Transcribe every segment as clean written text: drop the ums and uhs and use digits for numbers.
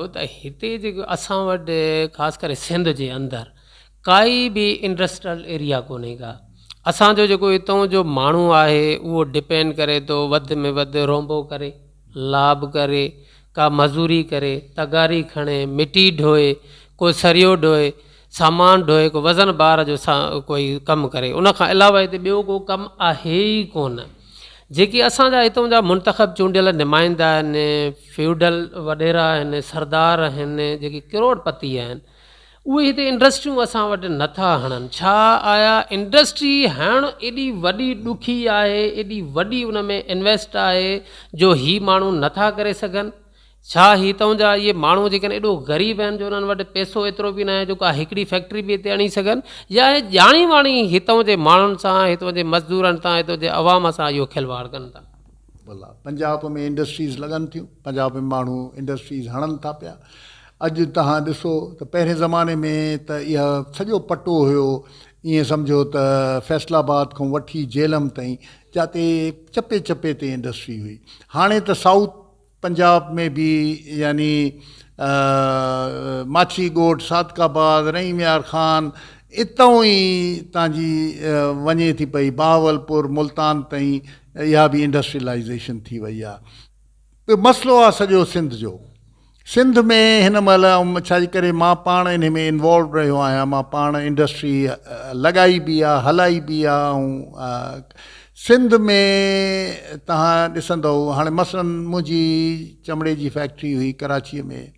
त हिते जेको असां वटि ख़ासि करे सिंध जे अंदरि काई बि इंडस्ट्रियल एरिया कोन्हे का। असांजो जेको हितां जो माण्हू आहे उहो डिपेंड करे थो वधि में वधि रोंबो करे, लाभ करे, का मज़ूरी करे, तगारी खणे, मिटी ढोए, को सरियो ढोए, सामान ढोए, को वज़न बार जो कोई कमु करे। उन खां अलावा हिते ॿियो को कमु आहे ई कोन। जेके असांजा हितां जा मुंतख़ब चूंडियल नुमाइंदा आहिनि, फ्यूडल वॾेरा आहिनि, सरदार आहिनि, जेके करोड़पति आहिनि, उहे हिते इंडस्ट्रियूं असां वटि नथा हणनि। छा आया इंडस्ट्री हणणु एॾी वॾी ॾुखी आहे, एॾी वॾी उन में इन्वेस्ट आहे जो ही माण्हू नथा करे सघनि। छा हितां जा इहे माण्हू जेके आहिनि एॾो ग़रीब आहिनि जो उन्हनि वटि पैसो एतिरो बि न आहे जो का हिकिड़ी फैक्ट्री बि हिते आणी सघनि, या ॼाणी वाणी हितां जे माण्हुनि सां, हितां जे मज़दूरनि सां, हितां जे अवाम सां इहो खिलवाड़ कनि था। भला पंजाब में इंडस्ट्रीज़ लॻनि थियूं, पंजाब में माण्हू इंडस्ट्रीज़ हणनि था पिया। अॼु तव्हां ॾिसो त पहिरें ज़माने में त इहा सॼो पटो हुयो, ईअं सम्झो त फैसलाबाद खां वठी झेलम ताईं जिते चपे चपे ते इंडस्ट्री हुई। हाणे त साउथ पंजाब में भी यानी माछी ॻोठ, सादकाबाद, रहीम यार ख़ान, इतां ई तव्हांजी वञे थी पई बहावलपुर, मुल्तान ताईं इहा बि इंडस्ट्रियलाइज़ेशन थी वई आहे। मसइलो आहे सॼो सिंध जो। सिंध में हिन महिल छा करे मां पाण इन में इन्वॉल्व रहियो आहियां, मां पाण इंडस्ट्री लॻाई बि आहे, हलाई बि आहे। ऐं सिंध में तव्हां ॾिसंदव हाणे मसलन मुंहिंजी चमड़े जी फैक्ट्री हुई कराचीअ में,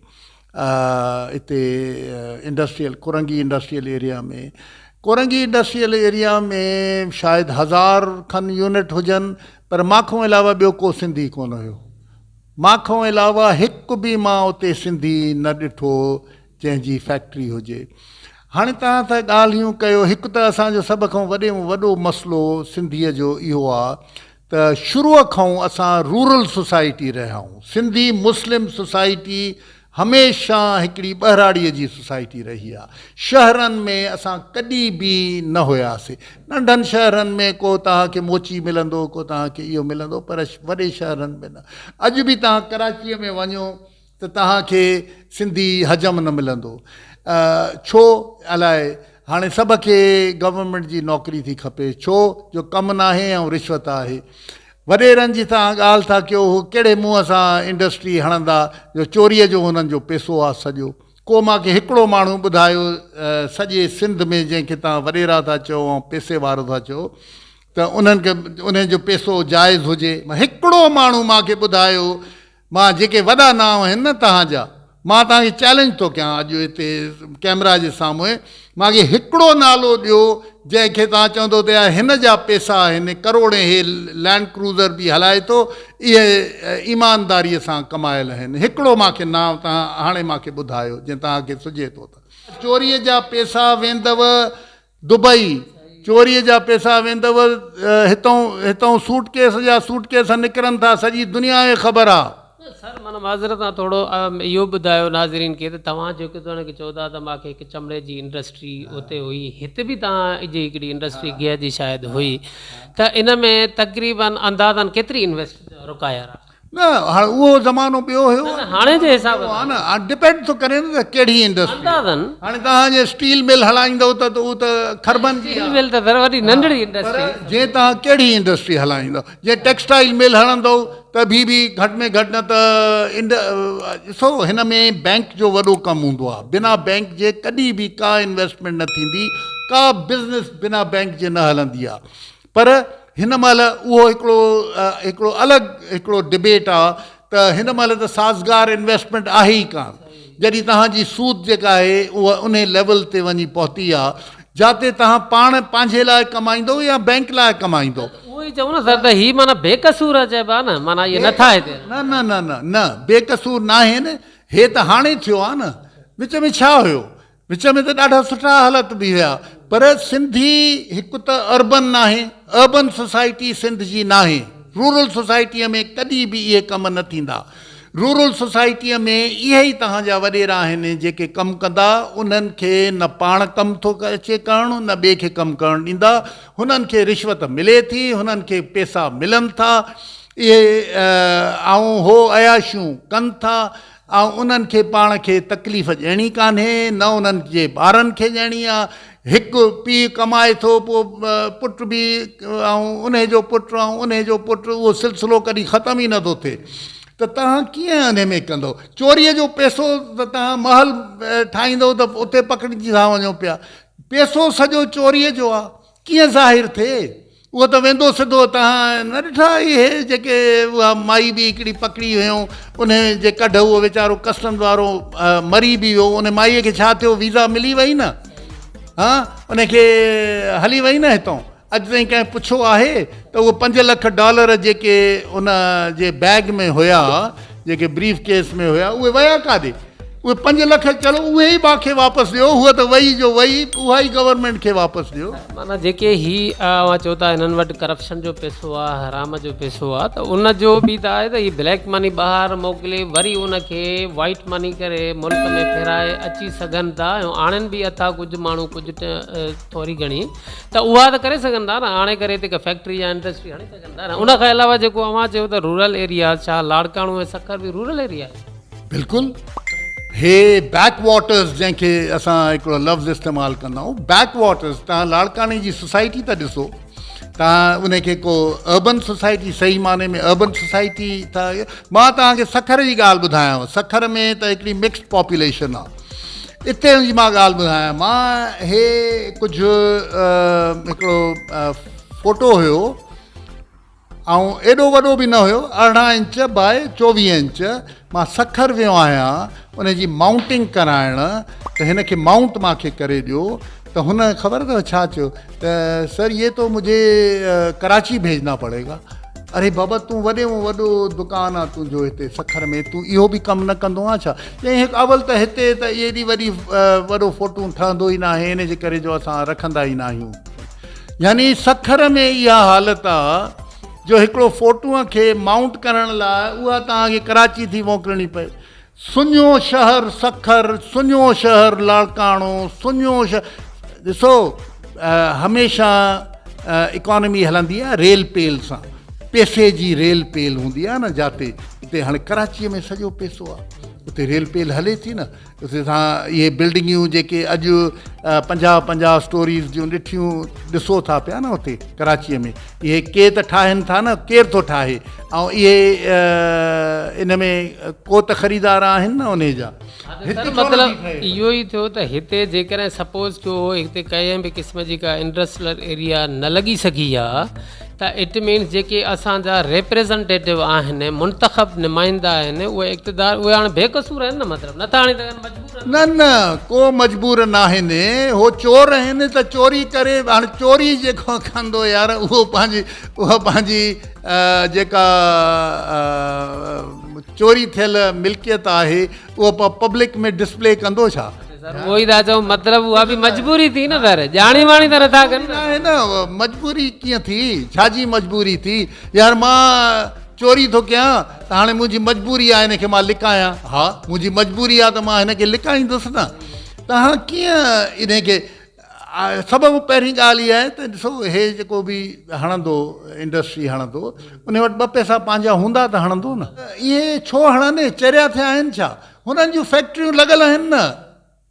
हिते इंडस्ट्रियल कुरंगी इंडस्ट्रियल एरिया में। कुरंगी इंडस्ट्रियल एरिया में शायदि 1000 खनि यूनिट हुजनि, पर माखों अलावा ॿियो को सिंधी कोन हुयो। माखों अलावा हिकु बि मां उते सिंधी न ॾिठो जंहिंजी फैक्ट्री हुजे। हाणे तव्हां त ॻाल्हियूं कयो, हिकु त असांजो सभ खां वॾो मसइलो सिंधीअ जो इहो आहे त शुरूअ खां असां रूरल सोसाइटी रहिया आहियूं। सिंधी मुस्लिम सोसाइटी हमेशह हिकिड़ी ॿहिराड़ीअ जी सोसाइटी रही आहे। शहरनि में असां कॾहिं बि न हुयासीं। नंढनि शहरनि में को तव्हांखे मोची मिलंदो, को तव्हांखे इहो मिलंदो, पर वॾे शहरनि में न। अॼु बि तव्हां कराचीअ में वञो त तव्हांखे सिंधी हजम न मिलंदो। छो अलाए हाणे सभ खे गवर्नमेंट जी नौकरी थी खपे, छो जो कमु न आहे ऐं रिश्वत आहे। वॾेरनि जी तव्हां ॻाल्हि था कयो, हो कहिड़े मुंहं सां इंडस्ट्री हणंदा जो चोरीअ जो हुननि जो पैसो आहे सॼो। को मूंखे हिकिड़ो माण्हू ॿुधायो सॼे सिंध में जंहिंखे तव्हां वॾेरा था चओ ऐं पैसे वारो था चओ त उन्हनि खे उन जो पैसो जाइज़ हुजे। हिकिड़ो माण्हू मूंखे ॿुधायो, मां जेके वॾा नाम आहिनि न तव्हांजा, मां तव्हांखे चैलेंज थो कयां अॼु हिते कैमरा जे साम्हूं, मूंखे हिकिड़ो नालो ॾियो जंहिंखे तव्हां चवंदो त यार हिन जा पैसा आहिनि, करोड़े हे लैंड क्रूज़र बि हलाए थो, इहे ईमानदारीअ सां कमायल आहिनि। हिकिड़ो मूंखे नाम तव्हां हाणे मूंखे ॿुधायो जंहिं तव्हांखे सुझे थो त। चोरीअ जा पैसा वेंदव दुबई, चोरीअ जा पैसा वेंदव हितां सूटकेस निकिरनि था, सॼी दुनिया खे ख़बर आहे। सर माना माज़रत सां थोरो इहो ॿुधायो नाज़रीन खे त तव्हां जेको तव्हांखे चओ था त मूंखे हिकु चमड़े जी इंडस्ट्री उते हुई, हिते बि तव्हां जी हिकिड़ी इंडस्ट्री गिह जी शायदि हुई, त इन में तक़रीबन अंदाज़न केतिरी इन्वेस्ट रुकायर आहे? न हाणे उहो ज़मानो ॿियो हुयो, हाणे जे हिसाब आहे न, डिपेंड थो करे न त कहिड़ी इंडस्ट्री। अंदाज़न हाणे तव्हांजे स्टील मिल हलाईंदव त उहो त खरबनि जी स्टील मिल त वॾी नंढड़ी इंडस्ट्री। जे तव्हां कहिड़ी इंडस्ट्री हलाईंदव, जे टेक्सटाइल मिल हणंदव त बि घटि में घटि न त ॾिसो हिन में बैंक जो वॾो कमु हूंदो आहे। बिना बैंक जे कॾहिं बि का इन्वेस्टमेंट न थींदी, का बिज़नेस बिना बैंक जे न हलंदी आहे। पर हिन महिल उहो हिकिड़ो अलॻि हिकिड़ो डिबेट आहे त हिन महिल त साज़गार इन्वेस्टमेंट आहे ई कान। जॾहिं तव्हांजी सूद जेका आहे उहा उन लेवल ते वञी पहुती आहे जिते तव्हां पाण पंहिंजे लाइ कमाईंदो या बैंक लाइ कमाईंदो। उहो ई चऊं न सर त ही माना बेकसूर चइबो आहे न, माना इहे नथा हिते। न न न न न बेकसूर न आहिनि, हे त हाणे थियो आहे न। विच में छा हुयो, विच में त ॾाढा सुठा हालत बि हुया, पर सिंधी हिकु त अर्बन न आहे, अर्बन सोसाइटी सिंध जी न आहे। रूरल सोसाइटीअ में कॾहिं बि इहे कम न थींदा। रूरल सोसाइटीअ में इहे ई तव्हांजा वॾेरा आहिनि जेके कमु कंदा, उन्हनि खे न पाण कमु थो अचे करणु, न ॿिए खे कमु करणु ॾींदा। हुननि खे रिश्वत मिले थी, हुननि खे पैसा मिलनि था, इहे ऐं हो अयाशियूं कनि था। ऐं उन्हनि खे पाण खे तकलीफ़ ॾियणी कान्हे, न उन्हनि जे ॿारनि खे ॾियणी आहे। हिकु पीउ कमाए थो, पोइ पुट बि, ऐं उन जो पुटु ऐं उन जो पुटु, उहो सिलसिलो कॾहिं ख़तमु ई नथो थिए। त तव्हां कीअं उन में कंदो? चोरीअ जो पैसो त तव्हां महल ठाहींदो त उते पकड़िजी था वञो पिया। पैसो सॼो चोरीअ जो आहे, कीअं ज़ाहिर थिए? उहो त वेंदो सिधो। तव्हां न ॾिठा इहे जेके उहा माई बि हिकिड़ी पकड़ी हुयूं, उन जे कढ उहो वीचारो कस्टम्स वारो मरी बि वियो। उन माईअ खे छा थियो? वीज़ा मिली वई न, हा, उनखे हली वई न हितां। अॼु ताईं कंहिं पुछो आहे त उहो $5 लख जेके उन जे बैग में हुया, जेके ब्रीफ केस में हुया, उहे विया काॾे? उहे 5 लख चलो उहे ई मूंखे वापसि ॾियो। उहा त वई जो वई, उहा ई गवर्नमेंट खे वापसि ॾियो। माना जेके चओ था हिननि वटि करप्शन जो पैसो आहे, हराम जो पैसो आहे, त उन जो बि त आहे त हीअ ब्लैक मनी ॿाहिरि मोकिले वरी उनखे वाइट मनी करे मुल्क में फिराए अची सघनि था। ऐं आणनि बि अथा कुझु माण्हू, कुझु थोरी घणी, त उहा त करे सघनि था न। हाणे करे हिते फैक्ट्री या इंडस्ट्री हणी सघनि था न। उनखां अलावा जेको अव्हां चयो त रूरल एरिया, छा लाड़काणो ऐं सखर बि रूरल एरिया आहे? बिल्कुलु। हे बैक वाटर्स जंहिंखे असां हिकिड़ो लफ़्ज़ इस्तेमालु कंदा आहियूं, बैक वाटर्स। तव्हां लाड़काणे जी सोसाइटी था ॾिसो, तव्हां उनखे को अर्बन सोसाइटी, सही माने में अर्बन सोसाइटी था। मां तव्हांखे सखर जी ॻाल्हि ॿुधायांव। सखर में त हिकिड़ी मिक्स्ड पॉपुलेशन आहे। इते जी मां ॻाल्हि ॿुधायां। मां हे कुझु हिकिड़ो फ़ोटो हुयो, ऐं एॾो वॾो बि न हुयो, 18 इंच बाय 24 इंच। मां सखर वियो आहियां उनजी माउंटिंग कराइण, त हिन खे माउंट मूंखे करे ॾियो। त हुन ख़बर अथव छा चयो? त सर ये तो मुझे कराची भेजना पड़ेगा। अरे बाबा, तूं वॾे में वॾो दुकानु आहे तुंहिंजो हिते सखर में, तूं इहो बि कमु न कंदो आहे छा? चई हिकु अवल त हिते त एॾी वॾी वॾो फ़ोटू ठहंदो ई न आहे, इन जे करे जो असां रखंदा ई न आहियूं। यानी सखर में इहा हालत आहे जो हिकिड़ो फ़ोटूअ खे माउंट करण लाइ उहा तव्हांखे कराची थी मोकिलणी पए। सुञो शहर सखर, सुञो शहर लाड़काणो, सुञो शहर। ॾिसो, हमेशह इकॉनमी हलंदी आहे रेल पेल सां। पैसे जी रेल पेल हूंदी आहे न जाते। हिते हाणे कराचीअ में सॼो पैसो आहे, उते रेल पेल हले थी न। उते तव्हां इहे बिल्डिंगियूं जेके अॼु 50-50 स्टोरीज़ जूं ॾिठियूं ॾिसो था पिया न उते कराचीअ में, इहे केर त ठाहिनि था न, केरु थो ठाहे? ऐं इहे इन में को त ख़रीदार आहिनि न उन जा। मतिलबु इहो ई थियो त हिते जेकॾहिं सपोज़ कयो हिते कंहिं बि क़िस्म जी का इंडस्ट्रियल एरिया न लॻी सघी आहे, त इट मीन्स जेके असांजा रिप्रेज़ेंटेटिव आहिनि, मुंतख़ब नुमाइंदा आहिनि, उहे इक़्तिदार, उहे हाणे बेक़सूर आहिनि न। मतिलबु नथा हाणे मजबूर न न, को मजबूर न आहिनि। हो चोर आहिनि त चोरी करे। हाणे चोरी जेको कंदो यार, उहा पंहिंजी जेका चोरी थियल मिल्कियत आहे उहा पब्लिक में डिस्प्ले कंदो छा? उहो ई था चऊं, मतिलबु उहा बि मजबूरी थी न। सर ॼाणी वाणी त नथा कनि न। मजबूरी कीअं थी? छाजी मजबूरी थी? यार मां चोरी थो कयां त हाणे मुंहिंजी मजबूरी आहे हिनखे मां लिकायां। हा, मुंहिंजी मजबूरी आहे त मां हिनखे लिकाईंदुसि न। तव्हां कीअं इनखे? सबबु पहिरीं ॻाल्हि इहा आहे त ॾिसो, हे जेको बि हणंदो, इंडस्ट्री हणंदो, उन वटि 2 पैसा पंहिंजा हूंदा त हणंदो न। इहे छो हणनि? चरिया थिया आहिनि छा? हुननि जूं फैक्ट्रियूं लॻल आहिनि न।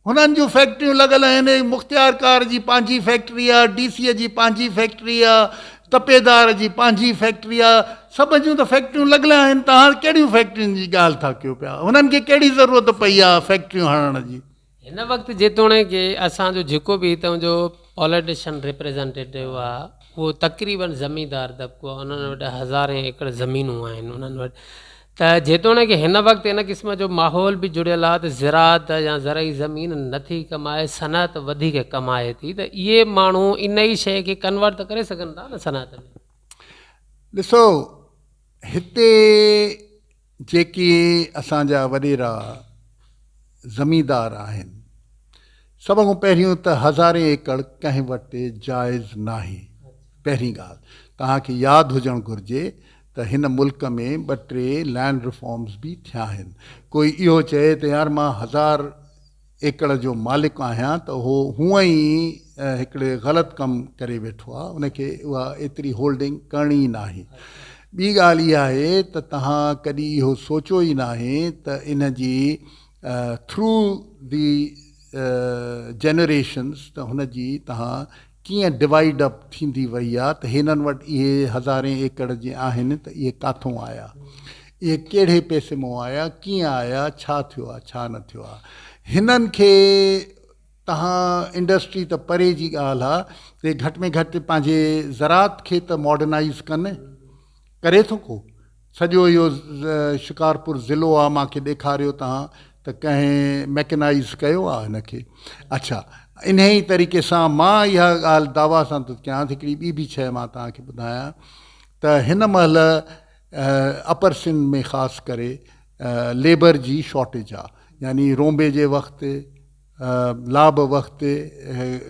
हुननि जूं फैक्ट्रियूं लॻल आहिनि। मुख़्तियार कार जी पंहिंजी फैक्ट्री आहे, डीसीअ जी पंहिंजी फैक्ट्री आहे, तपेदार जी पंहिंजी फैक्ट्री आहे। सभ जूं त फैक्ट्रियूं लॻल आहिनि। तव्हां कहिड़ियूं फैक्ट्रियुनि जी ॻाल्हि था कयो पिया? हुननि खे कहिड़ी ज़रूरत पई आहे फैक्ट्रियूं हणण जी? हिन वक़्तु जेतोणीकि असांजो जेको बि हितां जो पॉलिटिशियन रिप्रेज़ेंटेटिव आहे, उहो तक़रीबन ज़मींदार तबिको आहे। उन्हनि वटि हज़ारें एकड़ ज़मीनूं आहिनि उन्हनि वटि। त जेतोणीकि हिन वक़्तु हिन क़िस्म जो माहौल बि जुड़ियल आहे, त ज़राअत या ज़रई ज़मीन नथी कमाए, सनअत वधीक कमाए थी। त इहे माण्हू इन ई शइ खे कन्वर्ट त करे सघनि था न सनअत में। ॾिसो, हिते जेके असांजा वॾेरा ज़मींदार आहिनि, सभ खां पहिरियों त 1000 एकड़ कंहिं वटि जाइज़ न आहे। पहिरीं ॻाल्हि तव्हांखे यादि हुजणु घुरिजे त हिन मुल्क में 2-3 लैंड रिफॉर्म्स बि थिया आहिनि। कोई इहो चए त यार मां 1000 एकड़ जो मालिक आहियां, त उहो हूअं ई हिकिड़े ग़लति कमु करे वेठो आहे। उनखे उहा एतिरी होल्डिंग करणी ई न आहे। ॿी ॻाल्हि इहा आहे त तव्हां कॾहिं इहो सोचियो ई न आहे त इन जी थ्रू दी जनरेशन्स त हुन जी तव्हां कीअं डिवाइड अप थींदी वई आहे त हिननि वटि इहे हज़ारे एकड़ जे आहिनि त इहे किथां आया, इहे कहिड़े पैसे मां आया, कीअं आया, छा थियो आहे, छा न थियो आहे। हिननि खे तव्हां इंडस्ट्री त परे जी ॻाल्हि आहे, ते घटि में घटि पंहिंजे ज़रात खे त मॉडर्नाइज़ कनि, करे थो को? सॼो इहो शिकारपुर ज़िलो आहे, मूंखे ॾेखारियो तव्हां त कंहिं मैकेनाइज़ कयो आहे हिनखे। अच्छा, इन ई तरीक़े सां मां इहा ॻाल्हि दावा सां थो कयां त हिकिड़ी ॿी बि शइ मां तव्हांखे ॿुधायां त हिन महिल अपर सिंध में ख़ासि करे लेबर जी शॉर्टेज आहे, यानी रोंबे जे वक़्तु लाभ वक़्तु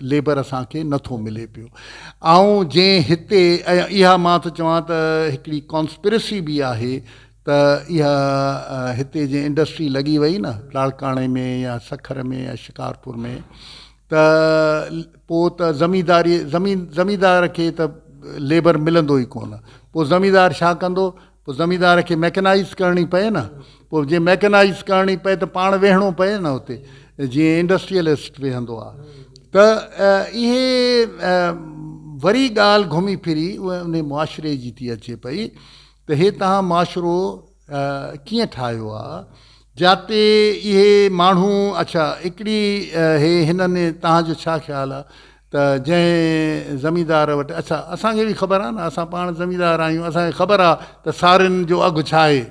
लेबर असांखे नथो मिले पियो। ऐं जंहिं हिते इहा मां थो चवां त हिकिड़ी कॉन्स्पिरसी बि आहे त इहा हिते जे इंडस्ट्री लॻी वई न लाड़काणे में या सखर में या शिकारपुर में, त पोइ त ज़मींदार खे त लेबर मिलंदो ई कोन। पोइ ज़मींदार छा कंदो? पोइ ज़मींदार खे मैकेनाइज़ करणी पए न। पोइ जीअं मैकेनाइज़ करणी पए त पाण वेहणो पए न हुते, जीअं इंडस्ट्रियलिस्ट वेहंदो आहे। त इहे वरी ॻाल्हि घुमी फिरी उहे उन मुआशिरे जी थी अचे पई त हे तव्हां मुआशिरो कीअं ठाहियो आहे जाते इहे माण्हू। अच्छा, हिकिड़ी हिननि तव्हांजो छा ख़्यालु आहे त जंहिं ज़मींदार वटि, अच्छा असांखे बि ख़बर आहे न, असां पाण ज़मींदार आहियूं, असांखे ख़बर आहे त सारियुनि जो अघु छा आहे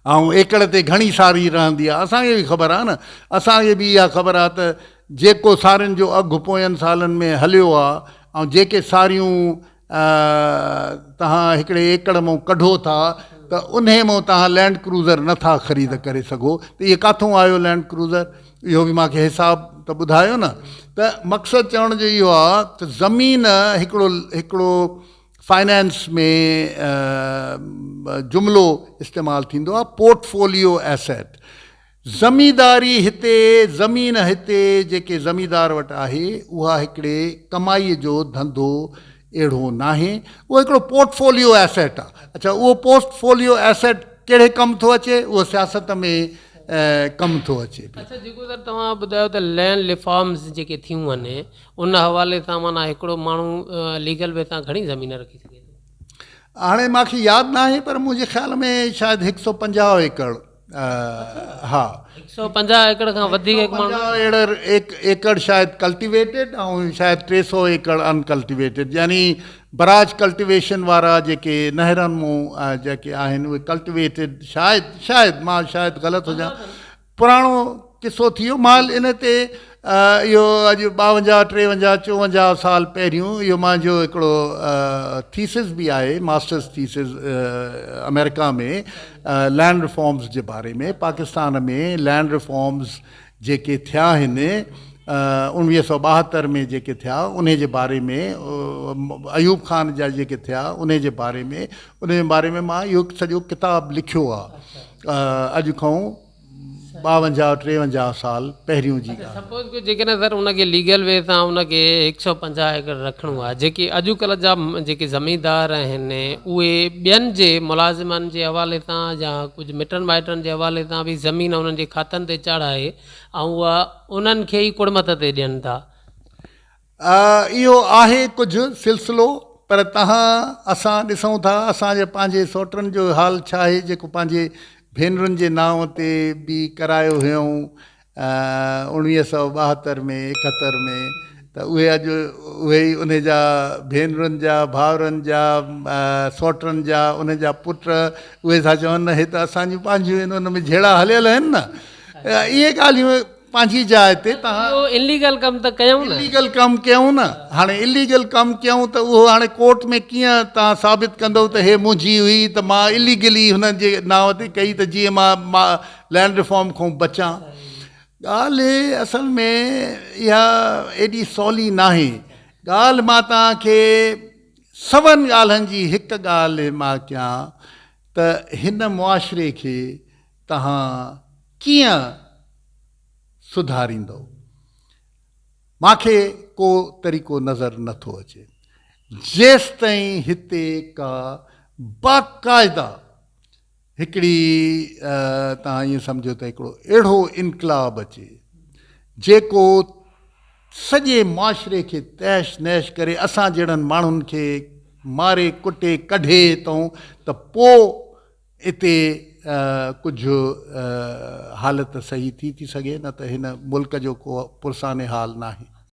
ऐं एकड़ ते घणी सारी रहंदी आहे, असांखे बि ख़बर आहे न। असांखे बि इहा ख़बर आहे त जेको सारियुनि जो अघु पोयनि सालनि में हलियो आहे ऐं जेके सारियूं तव्हां हिकिड़े एकड़ मां कढो था त उन मां तव्हां लैंड क्रूज़र नथा ख़रीद करे सघो, त इहे किथां आयो लैंड क्रूज़र? इहो बि मूंखे हिसाब त ॿुधायो न। त मक़सदु चवण जो इहो आहे त ज़मीन हिकिड़ो फाइनेंस में जुमिलो इस्तेमालु थींदो आहे, पोर्टफोलियो एसेट। ज़मींदारी हिते, ज़मीन हिते जेके ज़मींदार वटि आहे उहा हिकिड़े कमाईअ जो धंधो अहिड़ो न आहे, उहो हिकिड़ो पोर्टफोलियो एसेट आहे। अच्छा, उहो पोर्टफोलियो एसेट कहिड़े कमु थो अचे? उहो सियासत में कमु थो अचे। अच्छा, जेको त तव्हां ॿुधायो त लैंड रिफॉर्म्स जेके थियूं आहिनि उन हवाले सां माना हिकिड़ो माण्हू लीगल वे सां घणी ज़मीन रखी सघे थो? हाणे मूंखे यादि न आहे पर मुंहिंजे ख़्याल में शायदि 150 एकड़, हा 150 एकड़ खां वधीक एकड़ शायदि कल्टिवेटेड ऐं शायदि 300 एकड़ अनकल्टिवेटेड, यानी बराज कल्टिवेशन वारा जेके नहरनि मां जेके आहिनि उहे कल्टिवेटेड। शायदि मां शायदि ग़लति हुजां, पुराणो किसो थी वियो माल इन ते। इहो अॼु 52, 53, 54 साल पहिरियों इहो मुंहिंजो हिकिड़ो थीसिस बि आहे, मास्टर्स थीसिस अमेरिका में लैंड रिफॉर्म्स जे बारे में। पाकिस्तान में लैंड रिफॉर्म्स जेके थिया आहिनि 1972 में जेके थिया उन जे बारे में, अयूब खान जा जेके थिया उन जे बारे में मां इहो सॼो किताबु लिखियो आहे अॼु खां 52-53 साल पहिरियों जी ॻाल्हि। सपोज कि जेकॾहिं सर उनखे लीगल वे सां उनखे 150 एकड़ रखिणो आहे, जेके अॼुकल्ह जा जेके ज़मींदार आहिनि उहे ॿियनि जे मुलाज़िमनि जे हवाले सां या कुझु मिटनि माइटनि जे हवाले सां बि ज़मीन उन्हनि जे खातनि ते चाढ़ाए ऐं उहा उन्हनि खे ई कुड़मत ते ॾियनि था। इहो आहे कुझु सिलसिलो, पर असां ॾिसूं था असांजे पंहिंजे सौटनि जो हाल छा आहे जेको पंहिंजे भेनरुनि जे नाव ते बि करायो हुयऊं 1972 में 71 में, त उहे अॼु उहे ई उन जा भेनरुनि जा, भाउरनि जा, सौटनि जा, उन जा पुट उहे था चवनि न हे त असांजूं पंहिंजियूं आहिनि, उन में जहिड़ा हलियल आहिनि न। इहे ॻाल्हियूं पंहिंजी जाइ ते तव्हां इलीगल कमु त कयूं न, इलीगल कमु कयूं न। हाणे इलीगल कमु कयूं त उहो हाणे कोर्ट में कीअं तव्हां साबित कंदव त हे मुंहिंजी हुई, त मां इलीगली हुननि जे नाव ते कई त जीअं मां लैंड रिफॉर्म खां बचां। ॻाल्हि असल में इहा एॾी सवली न आहे। ॻाल्हि मां तव्हांखे सभनि ॻाल्हियुनि जी हिकु ॻाल्हि मां कयां त हिन मुआशिरे खे तव्हां कीअं सुधारींदो, मूंखे को तरीक़ो नज़र नथो अचे जेसि ताईं हिते का बाक़ाइदा हिकिड़ी तव्हां ईअं सम्झो त हिकिड़ो अहिड़ो इनकलाब अचे जेको सॼे मुआशिरे खे तैश नैश करे असां जहिड़नि माण्हुनि खे मारे कुटे कढे थऊं त पोइ हिते कुझु हालत सही थी सघे, न त हिन मुल्क जो को पुरसाने हाल न आहे।